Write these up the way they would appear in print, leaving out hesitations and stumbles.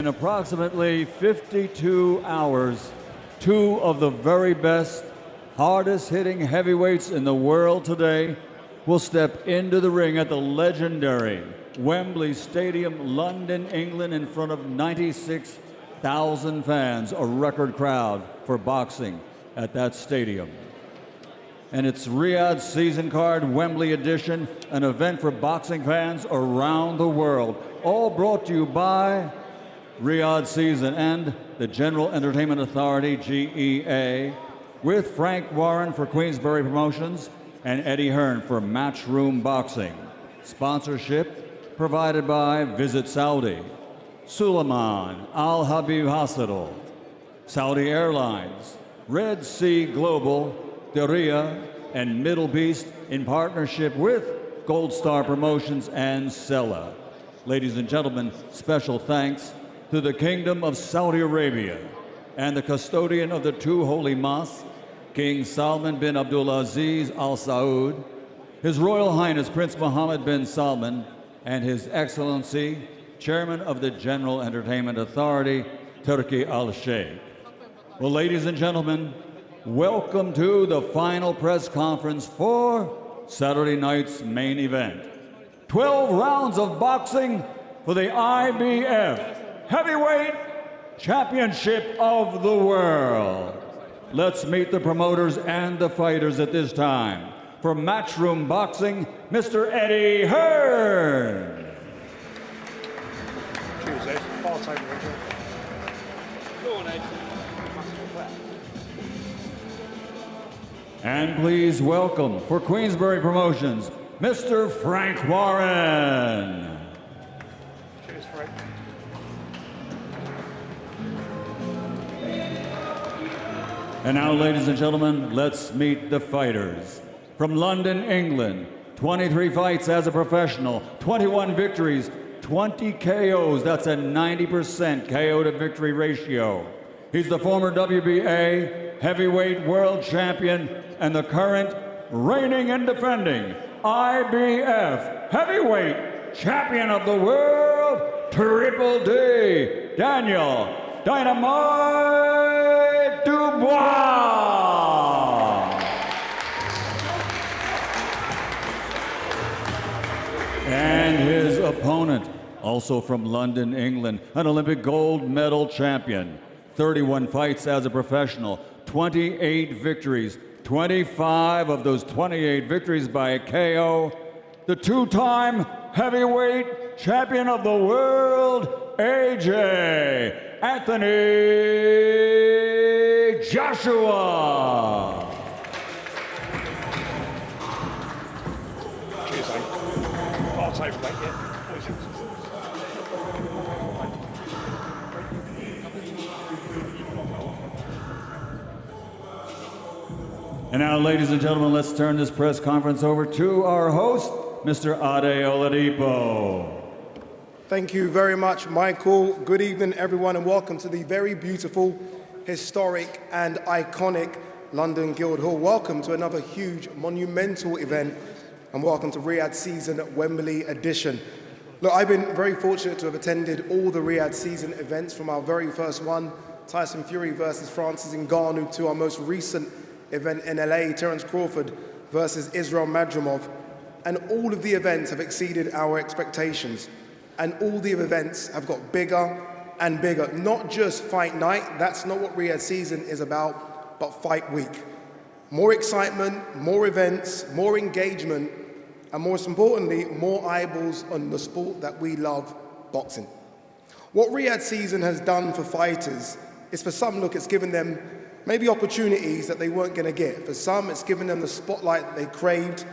In approximately 52 hours, two of the very best, hardest-hitting heavyweights in the world today will step into the ring at the legendary Wembley Stadium, London, England, in front of 96,000 fans, a record crowd for boxing at that stadium. And it's Riyadh season card, Wembley edition, an event for boxing fans around the world, all brought to you by Riyadh Season and the General Entertainment Authority, GEA, with Frank Warren for Queensberry Promotions and Eddie Hearn for Matchroom Boxing. Sponsorship provided by Visit Saudi, Suleiman Al Habib Hospital, Saudi Airlines, Red Sea Global, Dubois, and Middle Beast in partnership with Gold Star Promotions and Sella. Ladies and gentlemen, special thanks to the Kingdom of Saudi Arabia and the custodian of the two holy mosques, King Salman bin Abdulaziz Al Saud, His Royal Highness Prince Mohammed bin Salman, and His Excellency, Chairman of the General Entertainment Authority, Turki Al Sheikh. Well, ladies and gentlemen, welcome to the final press conference for Saturday night's main event. 12 rounds of boxing for the IBF Heavyweight Championship of the World. Let's meet the promoters and the fighters at this time. For Matchroom Boxing, Mr. Eddie Hearn. And please welcome, for Queensberry Promotions, Mr. Frank Warren. Cheers, Frank. And now, ladies and gentlemen, let's meet the fighters. From London, England, 23 fights as a professional, 21 victories, 20 KOs. That's a 90% KO to victory ratio. He's the former WBA heavyweight world champion and the current reigning and defending IBF heavyweight champion of the world, Triple D, Daniel Dynamite Dubois. And his opponent, also from London, England, an Olympic gold medal champion, 31 fights as a professional, 28 victories, 25 of those 28 victories by a KO, the two-time heavyweight champion of the world, AJ Anthony Joshua. Cheers, mate. I'll take it, mate, yeah. And now, ladies and gentlemen, let's turn this press conference over to our host, Mr. Ade Oladipo. Thank you very much, Michael. Good evening, everyone, and welcome to the very beautiful, historic, and iconic London Guildhall. Welcome to another huge, monumental event, and welcome to Riyadh Season Wembley edition. Look, I've been very fortunate to have attended all the Riyadh Season events, from our very first one, Tyson Fury versus Francis Ngannou, to our most recent event in LA, Terence Crawford versus Israel Madrimov. And all of the events have exceeded our expectations. And all the events have got bigger and bigger. Not just fight night, that's not what Riyadh Season is about, but fight week. More excitement, more events, more engagement, and most importantly, more eyeballs on the sport that we love, boxing. What Riyadh Season has done for fighters is, for some, look, it's given them maybe opportunities that they weren't going to get. For some, it's given them the spotlight they craved.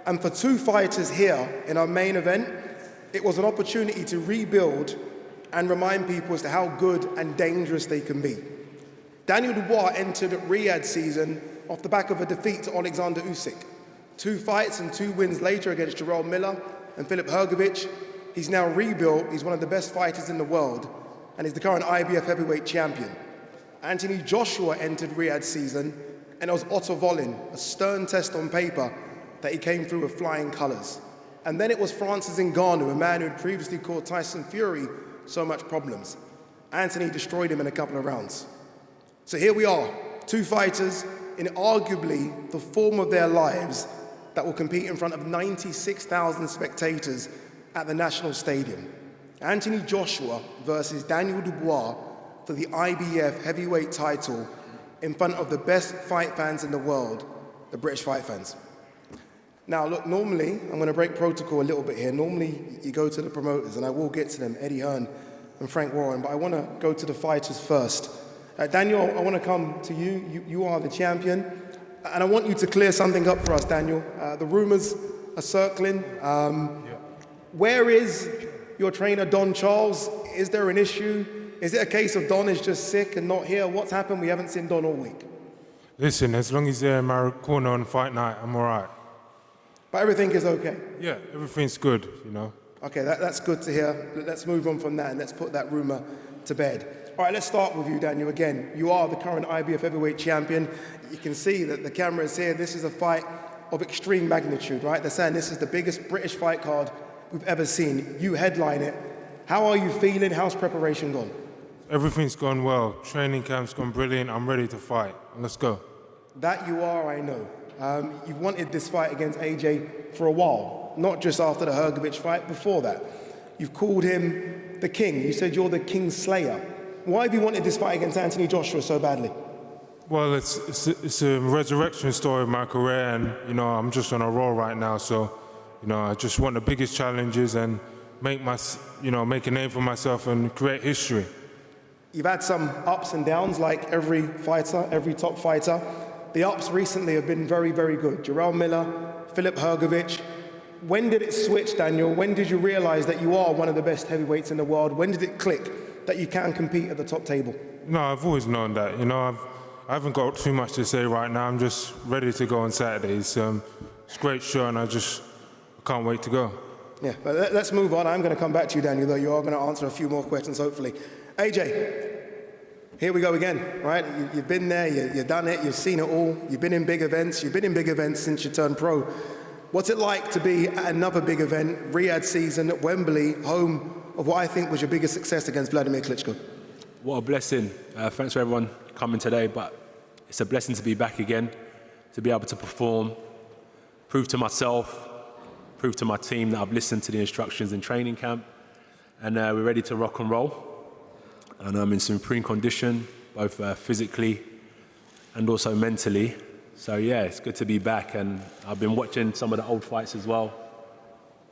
And for two fighters here in our main event, it was an opportunity to rebuild and remind people as to how good and dangerous they can be. Daniel Dubois entered Riyadh Season off the back of a defeat to Alexander Usyk. 2 fights and 2 wins later against Jarrell Miller and Filip Hrgovic, he's now rebuilt. He's one of the best fighters in the world, and he's the current IBF heavyweight champion. Anthony Joshua entered Riyadh Season, and it was Otto Wallin, a stern test on paper, that he came through with flying colours. And then it was Francis Ngannou, a man who had previously caused Tyson Fury so much problems. Anthony destroyed him in a couple of rounds. So here we are, two fighters in arguably the form of their lives that will compete in front of 96,000 spectators at the National Stadium. Anthony Joshua versus Daniel Dubois for the IBF heavyweight title in front of the best fight fans in the world, the British fight fans. Now, look, normally, I'm going to break protocol a little bit here. Normally, you go to the promoters, and I will get to them, Eddie Hearn and Frank Warren, but I want to go to the fighters first. Daniel, I want to come to you. You are the champion, and I want you to clear something up for us, Daniel. The rumors are circling. Where is your trainer, Don Charles? Is there an issue? Is it a case of Don is just sick and not here? What's happened? We haven't seen Don all week. Listen, as long as they're in my corner on fight night, I'm all right. But everything is okay? Yeah, everything's good, you know. Okay, that's good to hear. Let's move on from that and let's put that rumor to bed. All right, let's start with you, Daniel. Again, you are the current IBF heavyweight champion. You can see that the camera is here. This is a fight of extreme magnitude, right? They're saying this is the biggest British fight card we've ever seen. You headline it. How are you feeling? How's preparation gone? Everything's gone well. Training camp's gone brilliant. I'm ready to fight. Let's go. That you are, I know. You've wanted this fight against AJ for a while, not just after the Hrgovic fight, before that. You've called him the king. You said you're the king slayer. Why have you wanted this fight against Anthony Joshua so badly? Well, it's a resurrection story of my career, and, you know, I'm just on a roll right now, so, you know, I just want the biggest challenges and make a name for myself and create history. You've had some ups and downs like every fighter, every top fighter. The ups recently have been very, very good. Jarrell Miller, Filip Hrgovic. When did it switch, Daniel? When did you realize that you are one of the best heavyweights in the world? When did it click that you can compete at the top table? No, I've always known that. You know, I haven't got too much to say right now. I'm just ready to go on Saturdays. It's a great show, and I can't wait to go. Yeah, but let's move on. I'm going to come back to you, Daniel, though you are going to answer a few more questions, hopefully. AJ. Here we go again, right? You've been there, you've done it, you've seen it all. You've been in big events. You've been in big events since you turned pro. What's it like to be at another big event, Riyadh season at Wembley, home of what I think was your biggest success against Vladimir Klitschko? What a blessing. Thanks for everyone coming today, but it's a blessing to be back again, to be able to perform, prove to myself, prove to my team that I've listened to the instructions in training camp, and we're ready to rock and roll. And I'm in supreme condition, both physically and also mentally. So yeah, it's good to be back, and I've been watching some of the old fights as well,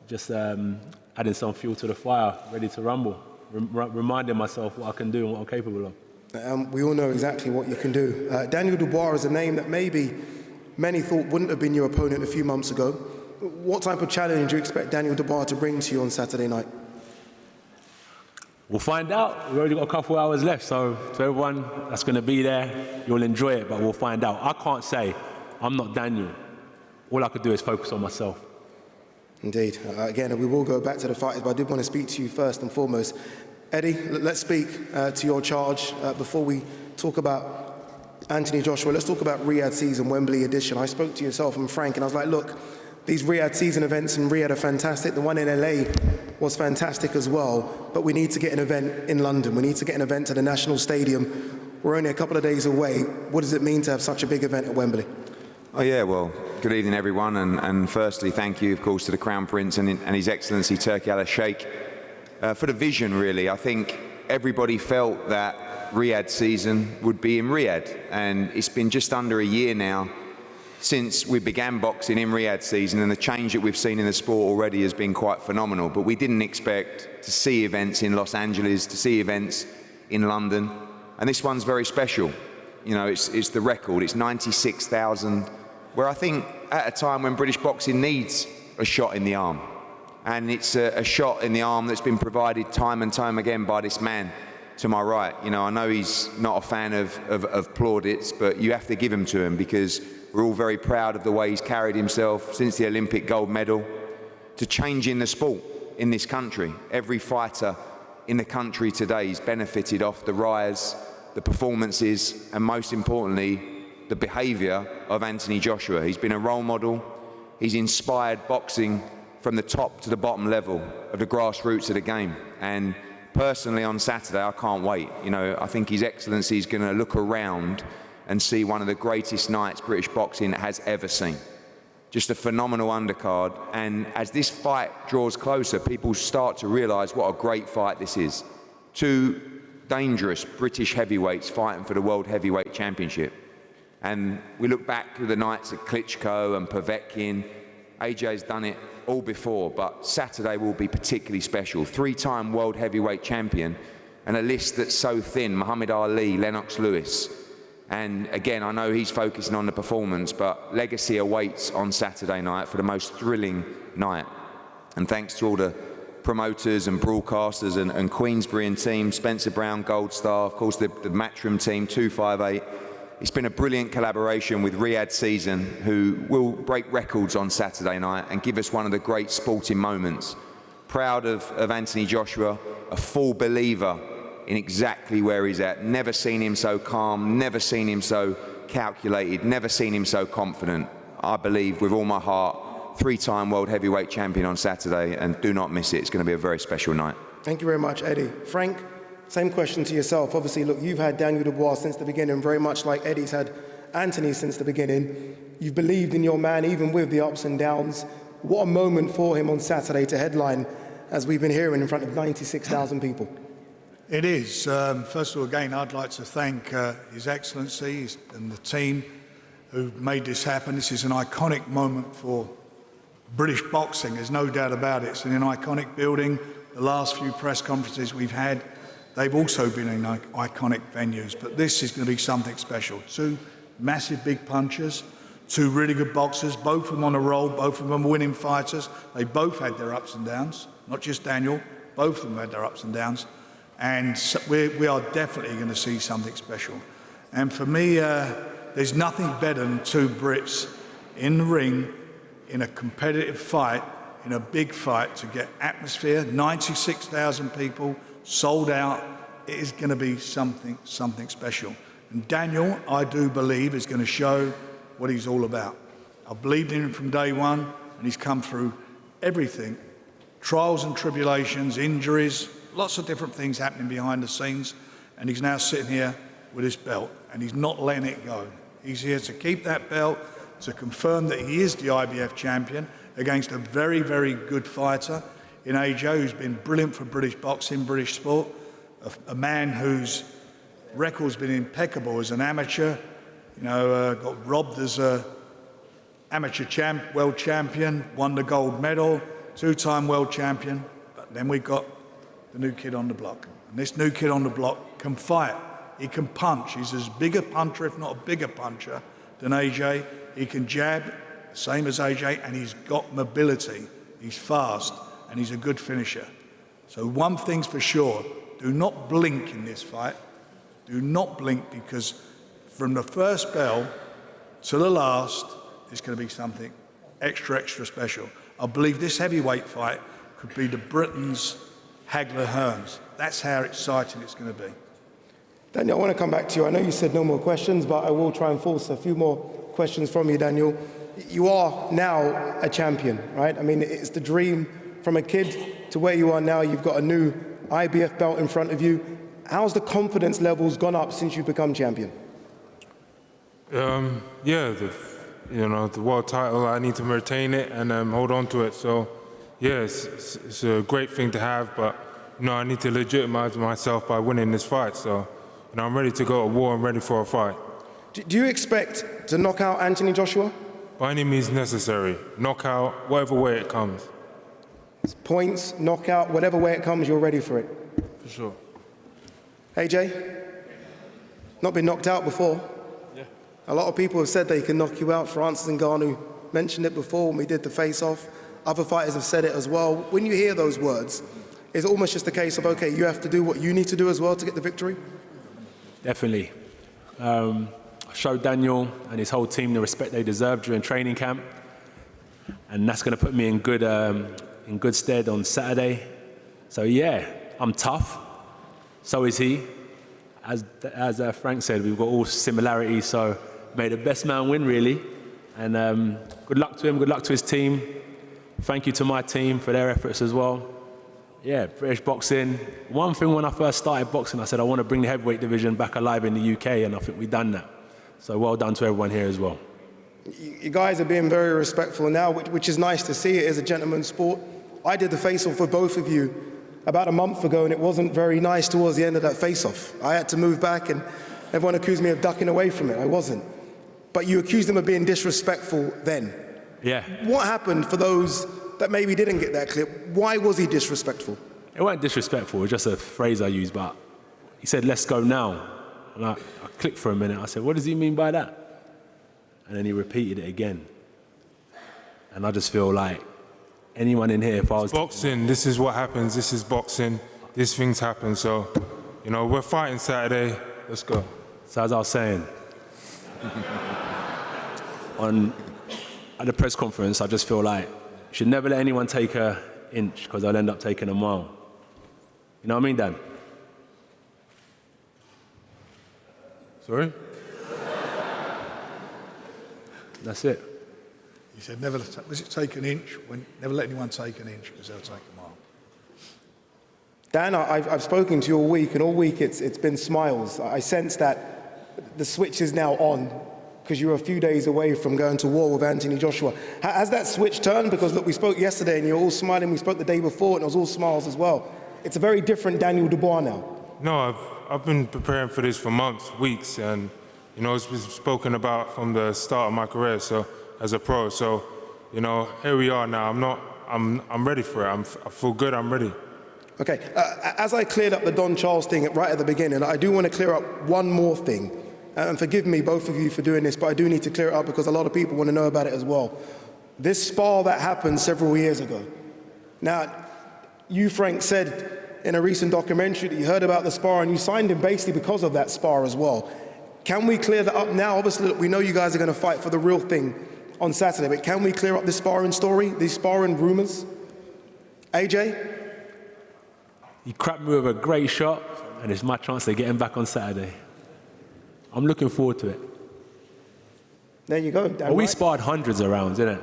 just adding some fuel to the fire, ready to rumble, reminding myself what I can do and what I'm capable of. We all know exactly what you can do. Daniel Dubois is a name that maybe many thought wouldn't have been your opponent a few months ago. What type of challenge do you expect Daniel Dubois to bring to you on Saturday night? We'll find out. We've already got a couple hours left, so to everyone that's going to be there, you'll enjoy it, but we'll find out. I can't say I'm not Daniel. All I could do is focus on myself. Indeed. Again, we will go back to the fighters, but I did want to speak to you first and foremost. Eddie, let's speak to your charge before we talk about Anthony Joshua. Let's talk about Riyadh season, Wembley edition. I spoke to yourself and Frank, and I was like, look, these Riyadh season events in Riyadh are fantastic. The one in LA was fantastic as well, but we need to get an event in London. We need to get an event to the National Stadium. We're only a couple of days away. What does it mean to have such a big event at Wembley? Oh yeah, well, good evening everyone, and firstly thank you of course to the Crown Prince and His Excellency Turki Al-Sheikh for the vision really. I think everybody felt that Riyadh season would be in Riyadh, and it's been just under a year now since we began boxing in Riyadh season, and the change that we've seen in the sport already has been quite phenomenal. But we didn't expect to see events in Los Angeles, to see events in London, and this one's very special. You know, it's the record, it's 96,000, where I think at a time when British boxing needs a shot in the arm, and it's a shot in the arm that's been provided time and time again by this man to my right. You know, I know he's not a fan of plaudits, but you have to give him to him because we're all very proud of the way he's carried himself since the Olympic gold medal to changing the sport in this country. Every fighter in the country today has benefited off the rise, the performances, and most importantly, the behaviour of Anthony Joshua. He's been a role model. He's inspired boxing from the top to the bottom level of the grassroots of the game. And personally on Saturday, I can't wait. You know, I think His Excellency is going to look around and see one of the greatest nights British boxing has ever seen. Just a phenomenal undercard, and as this fight draws closer, people start to realise what a great fight this is. Two dangerous British heavyweights fighting for the World Heavyweight Championship. And we look back to the nights of Klitschko and Povetkin. AJ's done it all before, but Saturday will be particularly special. Three-time World Heavyweight Champion, and a list that's so thin: Muhammad Ali, Lennox Lewis. And again, I know he's focusing on the performance, but legacy awaits on Saturday night for the most thrilling night. And thanks to all the promoters and broadcasters and Queensberry and team, Spencer Brown, Gold Star, of course the Matchroom team, 258. It's been a brilliant collaboration with Riyadh Season, who will break records on Saturday night and give us one of the great sporting moments. Proud of Anthony Joshua, a full believer in exactly where he's at. Never seen him so calm, never seen him so calculated, never seen him so confident. I believe with all my heart, three-time World Heavyweight Champion on Saturday, and do not miss it. It's going to be a very special night. Thank you very much, Eddie. Frank, same question to yourself. Obviously, look, you've had Daniel Dubois since the beginning, very much like Eddie's had Anthony since the beginning. You've believed in your man, even with the ups and downs. What a moment for him on Saturday to headline, as we've been hearing, in front of 96,000 people. It is. First of all, again, I'd like to thank His Excellency and the team who made this happen. This is an iconic moment for British boxing, there's no doubt about it. It's in an iconic building. The last few press conferences we've had, they've also been in iconic venues, but this is going to be something special. Two massive big punchers, two really good boxers, both of them on a roll, both of them winning fighters. They both had their ups and downs, not just Daniel, both of them had their ups and downs. And so we are definitely going to see something special. And for me, there's nothing better than two Brits in the ring, in a competitive fight, in a big fight, to get atmosphere, 96,000 people, sold out. It is going to be something special. And Daniel, I do believe, is going to show what he's all about. I've believed in him from day one, and he's come through everything. Trials and tribulations, injuries, lots of different things happening behind the scenes, and he's now sitting here with his belt, and he's not letting it go. He's here to keep that belt, to confirm that he is the IBF champion against a very, very good fighter in AJ, who's been brilliant for British boxing, British sport, a man whose record's been impeccable as an amateur, got robbed as a amateur world champion, won the gold medal, two-time world champion, but then we've got the new kid on the block. And this new kid on the block can fight, he can punch, he's as big a puncher, if not a bigger puncher, than AJ. He can jab, same as AJ, and he's got mobility. He's fast, and he's a good finisher. So one thing's for sure, do not blink in this fight. Do not blink, because from the first bell to the last, it's going to be something extra special. I believe this heavyweight fight could be the Britain's Hagler-Hearns. That's how exciting it's going to be. Daniel, I want to come back to you. I know you said no more questions, but I will try and force a few more questions from you, Daniel. You are now a champion, right? I mean, it's the dream from a kid to where you are now. You've got a new IBF belt in front of you. How's the confidence levels gone up since you've become champion? The world title, I need to retain it and hold on to it. So, yeah, it's a great thing to have, but, I need to legitimize myself by winning this fight. So, I'm ready to go to war and ready for a fight. Do you expect to knock out Anthony Joshua? By any means necessary. Knockout, whatever way it comes. Points, knockout, whatever way it comes, you're ready for it? For sure. AJ? Not been knocked out before? Yeah. A lot of people have said they can knock you out. Francis Ngannou mentioned it before when we did the face-off. Other fighters have said it as well. When you hear those words, is it almost just a case of, okay, you have to do what you need to do as well to get the victory? Definitely. I showed Daniel and his whole team the respect they deserve during training camp, and that's going to put me in good stead on Saturday. So yeah, I'm tough. So is he. As Frank said, we've got all similarities. So may the best man win, really. And good luck to him. Good luck to his team. Thank you to my team for their efforts as well. Yeah, British boxing. One thing when I first started boxing, I said I want to bring the heavyweight division back alive in the UK, and I think we've done that. So well done to everyone here as well. You guys are being very respectful now, which is nice to see. It is a gentleman's sport. I did the face-off with both of you about a month ago, and it wasn't very nice towards the end of that face-off. I had to move back, and everyone accused me of ducking away from it. I wasn't. But you accused them of being disrespectful then. Yeah. What happened for those that maybe didn't get that clip? Why was he disrespectful? It wasn't disrespectful, it was just a phrase I used, but he said, let's go now. And I clicked for a minute. I said, what does he mean by that? And then he repeated it again. And I just feel like anyone in here, if I was... Boxing, this is what happens. This is boxing. These things happen. So, you know, we're fighting Saturday. Let's go. So as I was saying, at the press conference, I just feel like you should never let anyone take an inch because they'll end up taking a mile. You know what I mean, Dan? Sorry? That's it. He said, never take an inch, never let anyone take an inch because they'll take a mile. Dan, I've spoken to you all week, and all week it's been smiles. I sense that the switch is now on because you're a few days away from going to war with Anthony Joshua. Has that switch turned? Because look, we spoke yesterday and you're all smiling. We spoke the day before and it was all smiles as well. It's a very different Daniel Dubois now. No, I've been preparing for this for months, weeks, and you know, it's been spoken about from the start of my career. So as a pro, so you know, here we are now. I'm ready for it. I feel good. I'm ready. Okay, as I cleared up the Don Charles thing right at the beginning, I do want to clear up one more thing. And forgive me, both of you, for doing this, but I do need to clear it up because a lot of people want to know about it as well. This spar that happened several years ago. Now, you, Frank, said in a recent documentary that you heard about the spar and you signed him basically because of that spar as well. Can we clear that up now? Obviously, look, we know you guys are going to fight for the real thing on Saturday, but can we clear up this sparring story, these sparring rumors? AJ? He cracked me with a great shot, and it's my chance to get him back on Saturday. I'm looking forward to it. There you go. Well, we sparred hundreds of rounds, didn't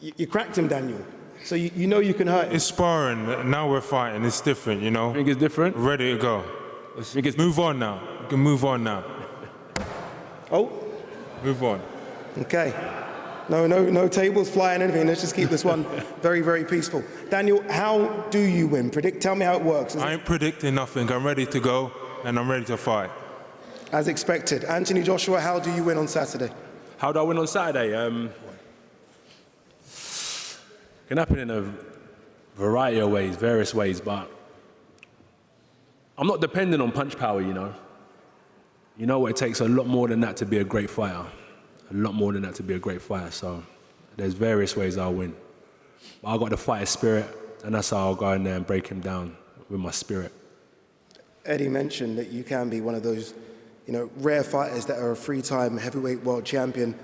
it? You cracked him, Daniel. So you know you can hurt him. It's sparring. Now we're fighting. It's different, you know. Think it's different? Ready to go. Move on now. We can move on now. Oh. Move on. Okay. No tables flying, anything. Let's just keep this one very, very peaceful. Daniel, how do you win? Tell me how it works. I ain't predicting nothing. I'm ready to go, and I'm ready to fight. As expected. Anthony Joshua, how do you win on Saturday? How do I win on Saturday? Can happen in a variety of ways, various ways, but I'm not dependent on punch power, you know. You know what, it takes a lot more than that to be a great fighter. A lot more than that to be a great fighter, so there's various ways I'll win. But I've got the fighter spirit, and that's how I'll go in there and break him down with my spirit. Eddie mentioned that you can be one of those, you know, rare fighters that are a three-time heavyweight world champion.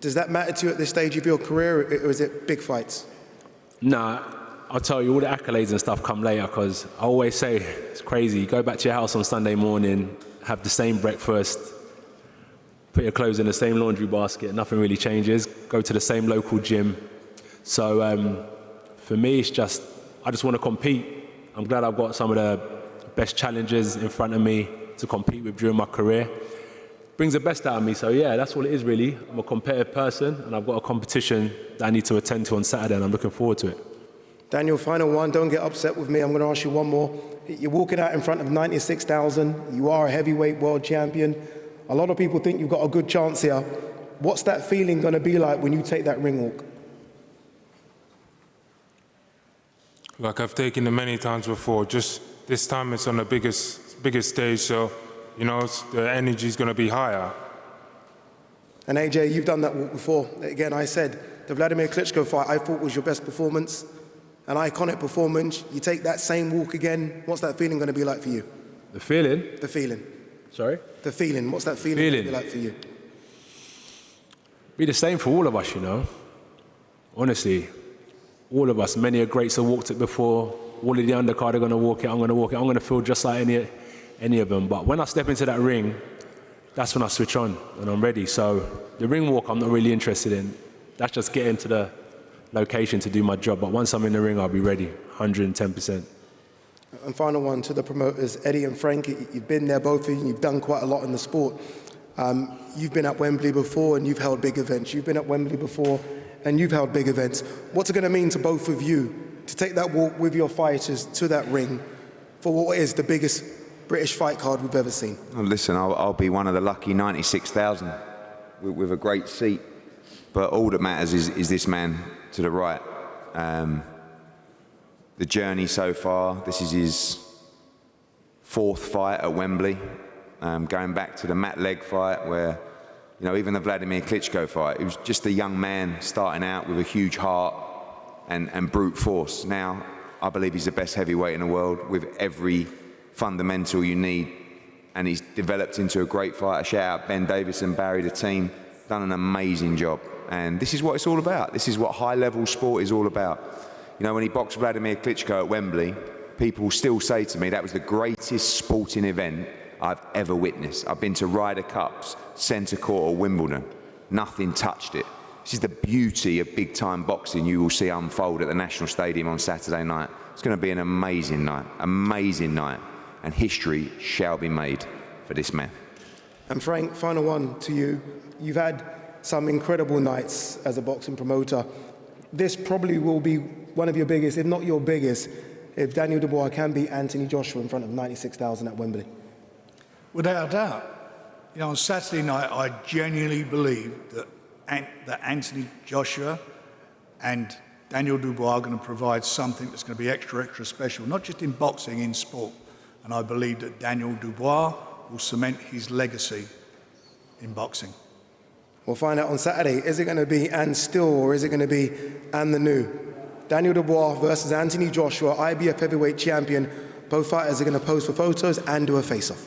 Does that matter to you at this stage of your career, or is it big fights? Nah, I'll tell you, all the accolades and stuff come later, because I always say, it's crazy, you go back to your house on Sunday morning, have the same breakfast, put your clothes in the same laundry basket, nothing really changes, go to the same local gym. So for me, it's just, I just want to compete. I'm glad I've got some of the best challenges in front of me to compete with during my career. Brings the best out of me, so yeah, that's all it is really. I'm a competitive person, and I've got a competition that I need to attend to on Saturday, and I'm looking forward to it. Daniel, final one, don't get upset with me, I'm going to ask you one more. You're walking out in front of 96,000, you are a heavyweight world champion. A lot of people think you've got a good chance here. What's that feeling going to be like when you take that ring walk? Like I've taken it many times before, just this time it's on the biggest stage, so you know, the energy's going to be higher. And AJ, you've done that walk before. Again, I said, the Vladimir Klitschko fight I thought was your best performance, an iconic performance. You take that same walk again, what's that feeling going to be like for you? The feeling? The feeling. Sorry? The feeling, what's that feeling going to be like for you? Be the same for all of us, you know. Honestly, all of us, many of greats have walked it before. All of the undercard are going to walk it, I'm going to walk it. I'm going to feel just like any of them. But when I step into that ring, that's when I switch on and I'm ready. So the ring walk I'm not really interested in. That's just getting to location to do my job. But once I'm in the ring, I'll be ready, 110%. And final one to the promoters, Eddie and Frank, you've been there, both of you, and you've done quite a lot in the sport. You've been at Wembley before and you've held big events. You've been at Wembley before and you've held big events. What's it going to mean to both of you to take that walk with your fighters to that ring for what is the biggest British fight card we've ever seen? Well, listen, I'll be one of the lucky 96,000 with a great seat. But all that matters is this man to the right. The journey so far, this is his 4th fight at Wembley. Going back to the Matt Legg fight where, you know, even the Vladimir Klitschko fight, he was just a young man starting out with a huge heart and brute force. Now, I believe he's the best heavyweight in the world with every fundamental you need, and he's developed into a great fighter. Shout out Ben Davis and Barry, the team, done an amazing job. And this is what it's all about. This is what high-level sport is all about. You know, when he boxed Vladimir Klitschko at Wembley, people still say to me that was the greatest sporting event I've ever witnessed. I've been to Ryder Cups, Centre Court or Wimbledon. Nothing touched it. This is the beauty of big-time boxing you will see unfold at the National Stadium on Saturday night. It's going to be an amazing night, and history shall be made for this man. And Frank, final one to you. You've had some incredible nights as a boxing promoter. This probably will be one of your biggest, if not your biggest, if Daniel Dubois can beat Anthony Joshua in front of 96,000 at Wembley. Without a doubt. You know, on Saturday night, I genuinely believe that Anthony Joshua and Daniel Dubois are going to provide something that's going to be extra special, not just in boxing, in sport. And I believe that Daniel Dubois will cement his legacy in boxing. We'll find out on Saturday. Is it going to be Ann Still or is it going to be Ann the New? Daniel Dubois versus Anthony Joshua, IBF heavyweight champion. Both fighters are going to pose for photos and do a face-off.